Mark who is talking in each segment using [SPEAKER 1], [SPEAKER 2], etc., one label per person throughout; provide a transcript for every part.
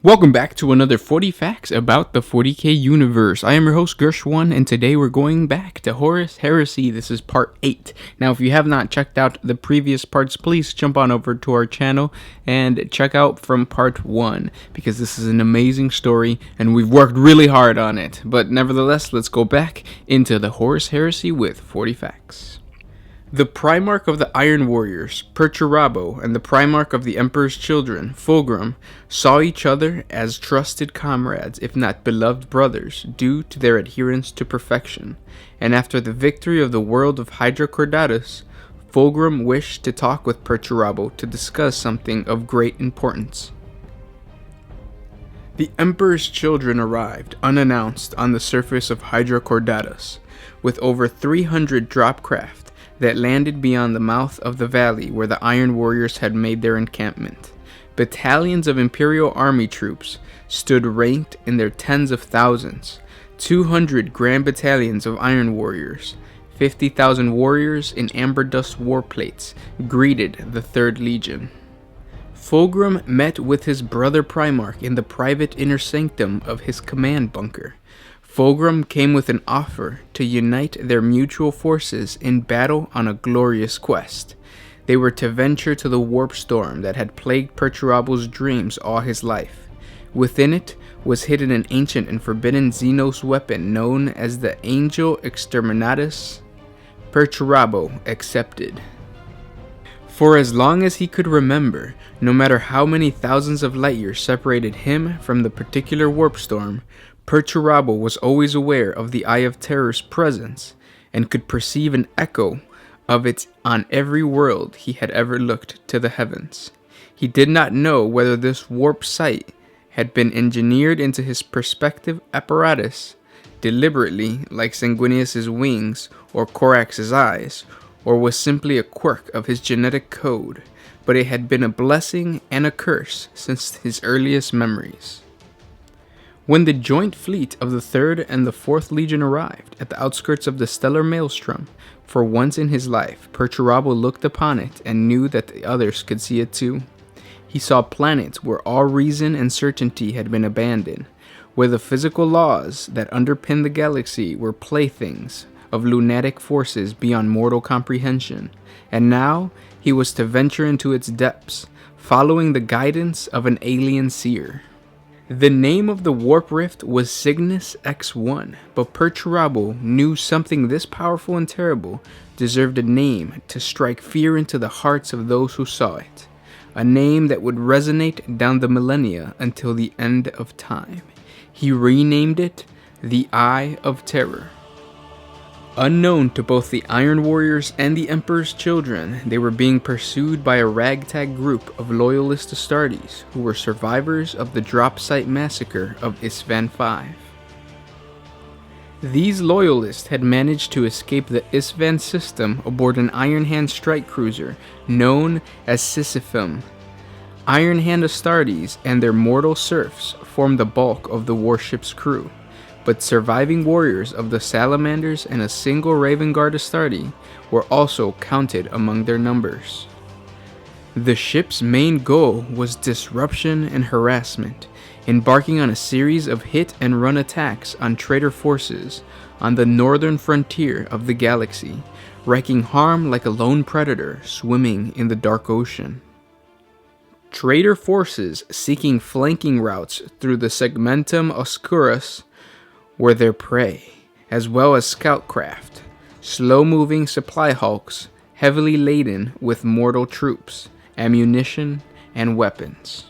[SPEAKER 1] Welcome back to another 40 facts about the 40k universe. I am your host Gersh1, and today we're going back to Horus Heresy. This is part 8. Now, if you have not checked out the previous parts, please jump on over to our channel and check out from part 1, because this is an amazing story and we've worked really hard on it. But nevertheless, let's go back into the Horus Heresy with 40 facts. The Primarch of the Iron Warriors, Perturabo, and the Primarch of the Emperor's Children, Fulgrim, saw each other as trusted comrades, if not beloved brothers, due to their adherence to perfection. And after the victory of the world of Hydrocordatus, Fulgrim wished to talk with Perturabo to discuss something of great importance. The Emperor's Children arrived, unannounced, on the surface of Hydrocordatus, with over 300 drop craft that landed beyond the mouth of the valley where the Iron Warriors had made their encampment. Battalions of Imperial Army troops stood ranked in their tens of thousands. 200 grand battalions of Iron Warriors, 50,000 warriors in amber dust warplates, greeted the 3rd Legion. Fulgrim met with his brother Primarch in the private inner sanctum of his command bunker. Fulgrim came with an offer to unite their mutual forces in battle on a glorious quest. They were to venture to the warp storm that had plagued Perturabo's dreams all his life. Within it was hidden an ancient and forbidden Xenos weapon known as the Angel Exterminatus. Perturabo accepted. For as long as he could remember, no matter how many thousands of light years separated him from the particular warp storm, Perturabo was always aware of the Eye of Terror's presence, and could perceive an echo of it on every world he had ever looked to the heavens. He did not know whether this warp sight had been engineered into his perspective apparatus deliberately, like Sanguinius's wings or Corax's eyes, or was simply a quirk of his genetic code, but it had been a blessing and a curse since his earliest memories. When the joint fleet of the 3rd and the 4th Legion arrived at the outskirts of the stellar maelstrom, for once in his life, Perturabo looked upon it and knew that the others could see it too. He saw planets where all reason and certainty had been abandoned, where the physical laws that underpinned the galaxy were playthings of lunatic forces beyond mortal comprehension, and now he was to venture into its depths, following the guidance of an alien seer. The name of the warp rift was Cygnus X1, but Perturabo knew something this powerful and terrible deserved a name to strike fear into the hearts of those who saw it. A name that would resonate down the millennia until the end of time. He renamed it the Eye of Terror. Unknown to both the Iron Warriors and the Emperor's Children, they were being pursued by a ragtag group of loyalist Astartes who were survivors of the drop site massacre of Isstvan V. These loyalists had managed to escape the Isstvan system aboard an Iron Hand strike cruiser known as Sisyphum. Iron Hand Astartes and their mortal serfs formed the bulk of the warship's crew, but surviving warriors of the Salamanders and a single Raven Guard Astarte were also counted among their numbers. The ship's main goal was disruption and harassment, embarking on a series of hit-and-run attacks on traitor forces on the northern frontier of the galaxy, wreaking harm like a lone predator swimming in the dark ocean. Traitor forces seeking flanking routes through the Segmentum Oscurus were their prey, as well as scout craft, slow-moving supply hulks heavily laden with mortal troops, ammunition, and weapons.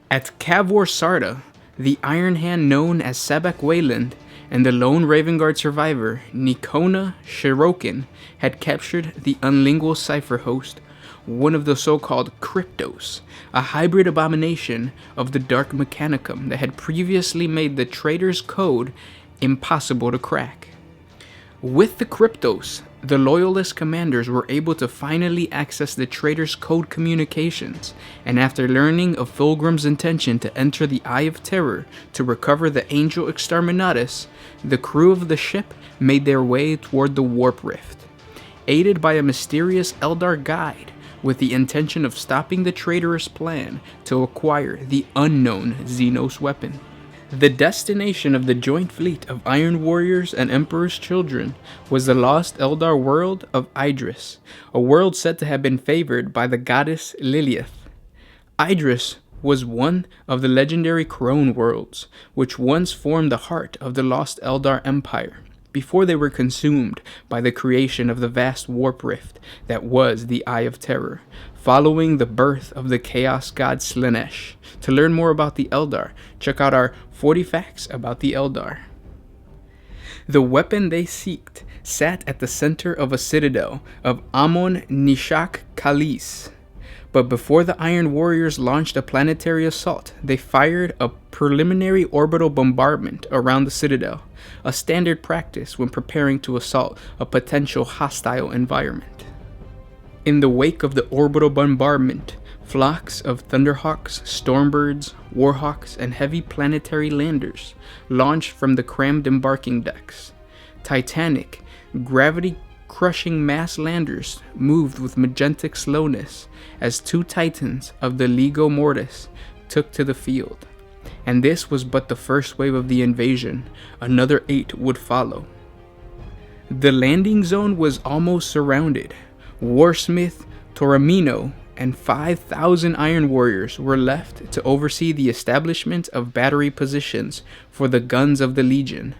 [SPEAKER 1] At Cavor Sarda, the Iron Hand known as Sabak Wayland and the lone Raven Guard survivor, Nikona Shirokin, had captured the unlingual cipher host, one of the so-called Cryptos, a hybrid abomination of the Dark Mechanicum that had previously made the traitor's code impossible to crack. With the Cryptos, the Loyalist commanders were able to finally access the traitor's code communications, and after learning of Fulgrim's intention to enter the Eye of Terror to recover the Angel Exterminatus, the crew of the ship made their way toward the Warp Rift. Aided by a mysterious Eldar guide, with the intention of stopping the traitorous plan to acquire the unknown Xenos weapon. The destination of the joint fleet of Iron Warriors and Emperor's Children was the lost Eldar world of Idris, a world said to have been favored by the goddess Lilith. Idris was one of the legendary Crone worlds, which once formed the heart of the lost Eldar Empire, before they were consumed by the creation of the vast warp rift that was the Eye of Terror, following the birth of the Chaos God Slaanesh. To learn more about the Eldar, check out our 40 Facts about the Eldar. The weapon they seeked sat at the center of a citadel of Amon Nishak Kalis. But before the Iron Warriors launched a planetary assault, they fired a preliminary orbital bombardment around the citadel, a standard practice when preparing to assault a potential hostile environment. In the wake of the orbital bombardment, flocks of Thunderhawks, Stormbirds, Warhawks, and heavy planetary landers launched from the crammed embarking decks. Titanic, gravity-crushing mass landers moved with majestic slowness as 2 titans of the Lego Mortis took to the field. And this was but the first wave of the invasion. Another 8 would follow. The landing zone was almost surrounded. Warsmith, Toramino, and 5,000 Iron Warriors were left to oversee the establishment of battery positions for the guns of the Legion.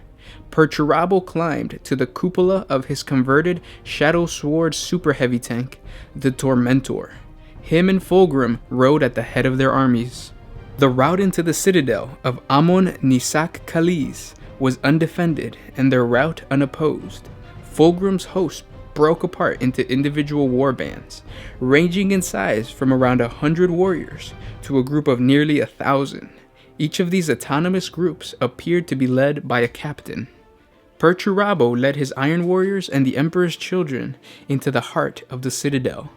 [SPEAKER 1] Perturabo climbed to the cupola of his converted Shadow Sword super heavy tank, the Tormentor. Him and Fulgrim rode at the head of their armies. The route into the citadel of Amon Nisak Kalis was undefended and their route unopposed. Fulgrim's host broke apart into individual warbands, ranging in size from around 100 warriors to a group of nearly 1,000. Each of these autonomous groups appeared to be led by a captain. Perturabo led his Iron Warriors and the Emperor's Children into the heart of the citadel.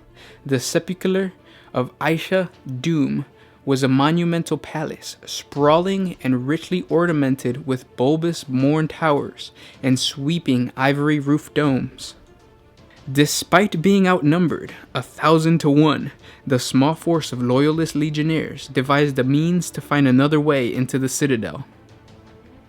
[SPEAKER 1] The sepulchre of Aisha Doom was a monumental palace, sprawling and richly ornamented with bulbous morn towers and sweeping ivory roof domes. Despite being outnumbered 1,000 to 1, the small force of loyalist legionnaires devised a means to find another way into the citadel.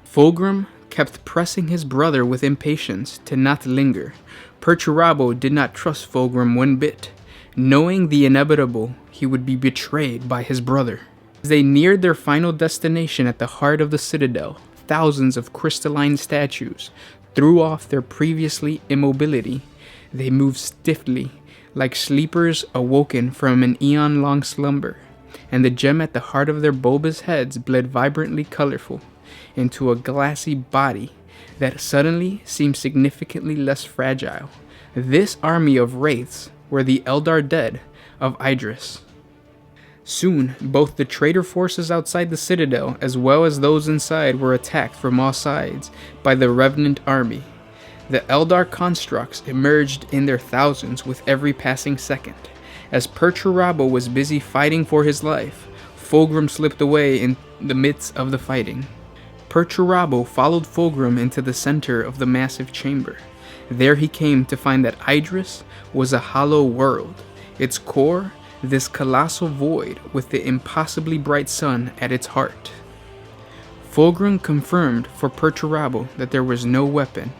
[SPEAKER 1] Fulgrim kept pressing his brother with impatience to not linger. Perturabo did not trust Fulgrim one bit. Knowing the inevitable, he would be betrayed by his brother. As they neared their final destination at the heart of the citadel, thousands of crystalline statues threw off their previously immobility. They moved stiffly, like sleepers awoken from an eon-long slumber, and the gem at the heart of their bulbous heads bled vibrantly colorful into a glassy body that suddenly seemed significantly less fragile. This army of wraiths were the Eldar dead of Idris. Soon, both the traitor forces outside the citadel as well as those inside were attacked from all sides by the Revenant army. The Eldar constructs emerged in their thousands with every passing second. As Perturabo was busy fighting for his life, Fulgrim slipped away in the midst of the fighting. Perturabo followed Fulgrim into the center of the massive chamber. There he came to find that Idris was a hollow world, its core this colossal void with the impossibly bright sun at its heart. Fulgrim confirmed for Perturabo that there was no weapon.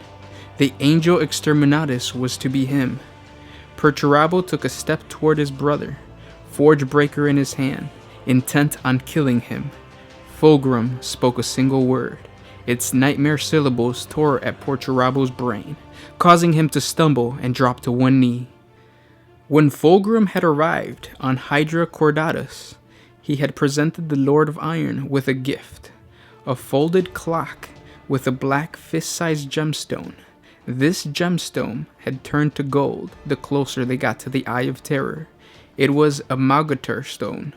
[SPEAKER 1] The Angel Exterminatus was to be him. Perturabo took a step toward his brother, Forgebreaker in his hand, intent on killing him. Fulgrim spoke a single word. Its nightmare syllables tore at Perturabo's brain, causing him to stumble and drop to one knee. When Fulgrim had arrived on Hydra Cordatus, he had presented the Lord of Iron with a gift, a folded clock with a black fist-sized gemstone. This gemstone had turned to gold the closer they got to the Eye of Terror. It was a Malgater stone,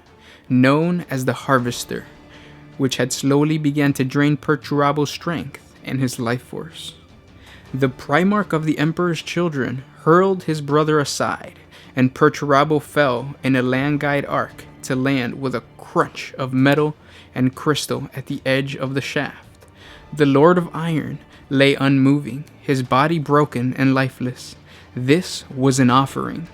[SPEAKER 1] known as the Harvester, which had slowly begun to drain Perturabo's strength and his life force. The Primarch of the Emperor's Children hurled his brother aside, and Perturabo fell in a land guide arc to land with a crunch of metal and crystal at the edge of the shaft. The Lord of Iron lay unmoving, his body broken and lifeless. This was an offering.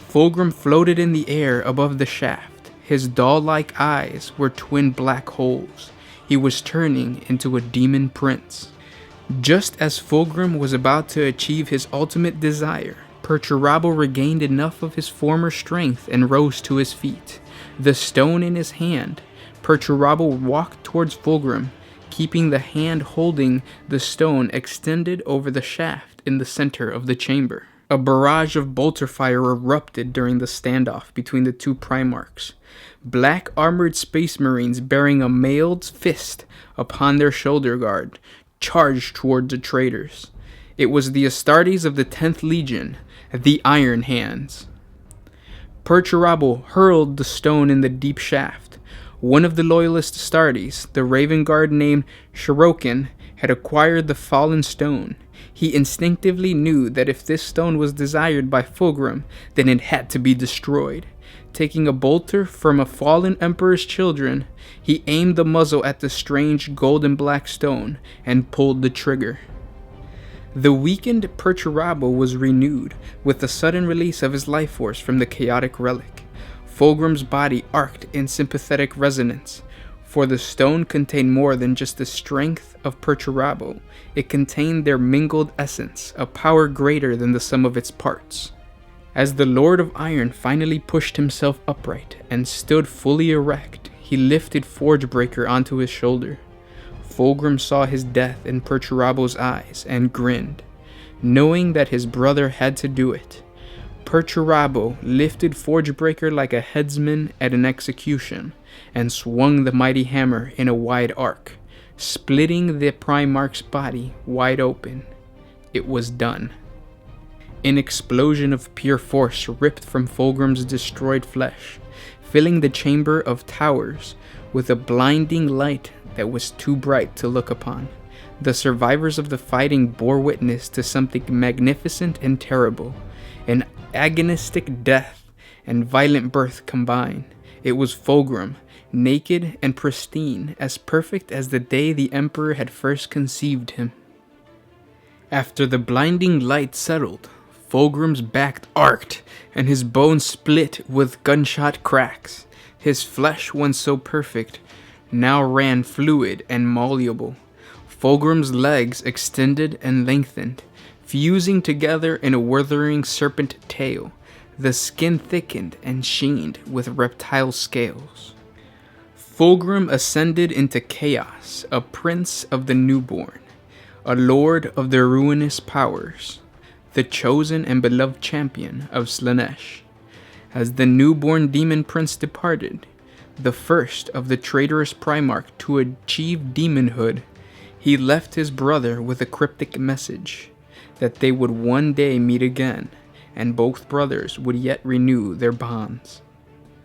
[SPEAKER 1] Fulgrim floated in the air above the shaft. His doll-like eyes were twin black holes. He was turning into a demon prince. Just as Fulgrim was about to achieve his ultimate desire, Perturabo regained enough of his former strength and rose to his feet. The stone in his hand, Perturabo walked towards Fulgrim, keeping the hand holding the stone extended over the shaft in the center of the chamber. A barrage of bolter fire erupted during the standoff between the two Primarchs. Black armored space marines bearing a mailed fist upon their shoulder guard charged towards the traitors. It was the Astartes of the 10th Legion, the Iron Hands. Perturabo hurled the stone in the deep shaft. One of the loyalist Astartes, the Raven Guard named Heroclix, had acquired the fallen stone. He instinctively knew that if this stone was desired by Fulgrim, then it had to be destroyed. Taking a bolter from a fallen emperor's children, he aimed the muzzle at the strange golden black stone and pulled the trigger. The weakened Perturabo was renewed with the sudden release of his life force from the chaotic relic. Fulgrim's body arced in sympathetic resonance, for the stone contained more than just the strength of Perturabo. It contained their mingled essence, a power greater than the sum of its parts. As the Lord of Iron finally pushed himself upright and stood fully erect, he lifted Forgebreaker onto his shoulder. Fulgrim saw his death in Perturabo's eyes and grinned, knowing that his brother had to do it. Perturabo lifted Forgebreaker like a headsman at an execution and swung the mighty hammer in a wide arc, splitting the Primarch's body wide open. It was done. An explosion of pure force ripped from Fulgrim's destroyed flesh, filling the chamber of towers with a blinding light that was too bright to look upon. The survivors of the fighting bore witness to something magnificent and terrible, an agonistic death and violent birth combined. It was Fulgrim, naked and pristine, as perfect as the day the Emperor had first conceived him. After the blinding light settled, Fulgrim's back arced, and his bones split with gunshot cracks. His flesh, once so perfect, now ran fluid and malleable. Fulgrim's legs extended and lengthened, fusing together in a withering serpent tail. The skin thickened and sheened with reptile scales. Fulgrim ascended into chaos, a prince of the newborn, a lord of the ruinous powers, the chosen and beloved champion of Slaanesh. As the newborn demon prince departed, the first of the traitorous Primarch to achieve demonhood, he left his brother with a cryptic message that they would one day meet again, and both brothers would yet renew their bonds.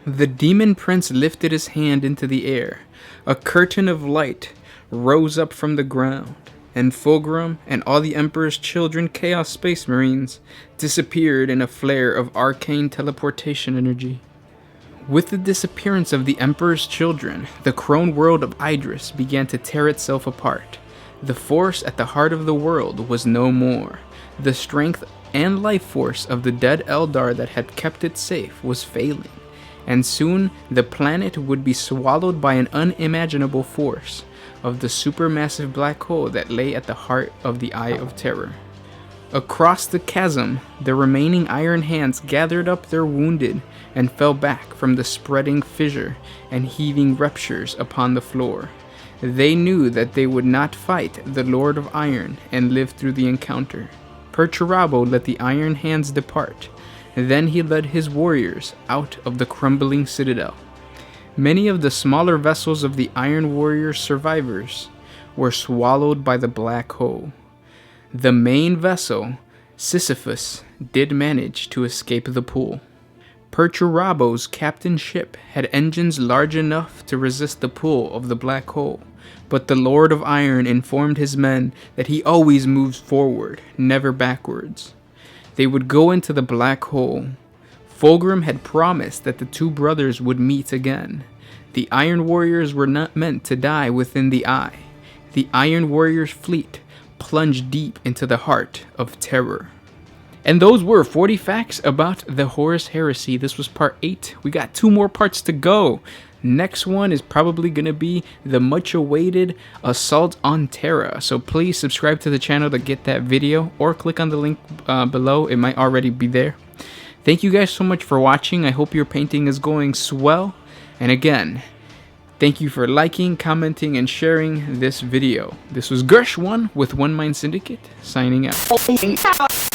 [SPEAKER 1] The demon prince lifted his hand into the air. A curtain of light rose up from the ground, and Fulgrim and all the Emperor's children Chaos Space Marines disappeared in a flare of arcane teleportation energy. With the disappearance of the Emperor's children, the crone world of Idris began to tear itself apart. The force at the heart of the world was no more. The strength and life force of the dead Eldar that had kept it safe was failing, and soon the planet would be swallowed by an unimaginable force of the supermassive black hole that lay at the heart of the Eye of Terror. Across the chasm, the remaining Iron Hands gathered up their wounded and fell back from the spreading fissure and heaving ruptures upon the floor. They knew that they would not fight the Lord of Iron and live through the encounter. Perturabo let the Iron Hands depart. Then he led his warriors out of the crumbling citadel. Many of the smaller vessels of the Iron Warrior survivors were swallowed by the black hole. The main vessel, Sisyphus, did manage to escape the pool. Perturabo's captain ship had engines large enough to resist the pull of the black hole, but the Lord of Iron informed his men that he always moves forward, never backwards. They would go into the black hole. Fulgrim had promised that the two brothers would meet again. The Iron Warriors were not meant to die within the Eye. The Iron Warriors' fleet plunged deep into the heart of terror. And those were 40 facts about the Horus Heresy. This was part 8. We got 2 more parts to go. Next one is probably going to be the much awaited Assault on Terra. So please subscribe to the channel to get that video, or click on the link below. It might already be there. Thank you guys so much for watching. I hope your painting is going swell. And again, thank you for liking, commenting, and sharing this video. This was Gersh1 with One Mind Syndicate, signing out.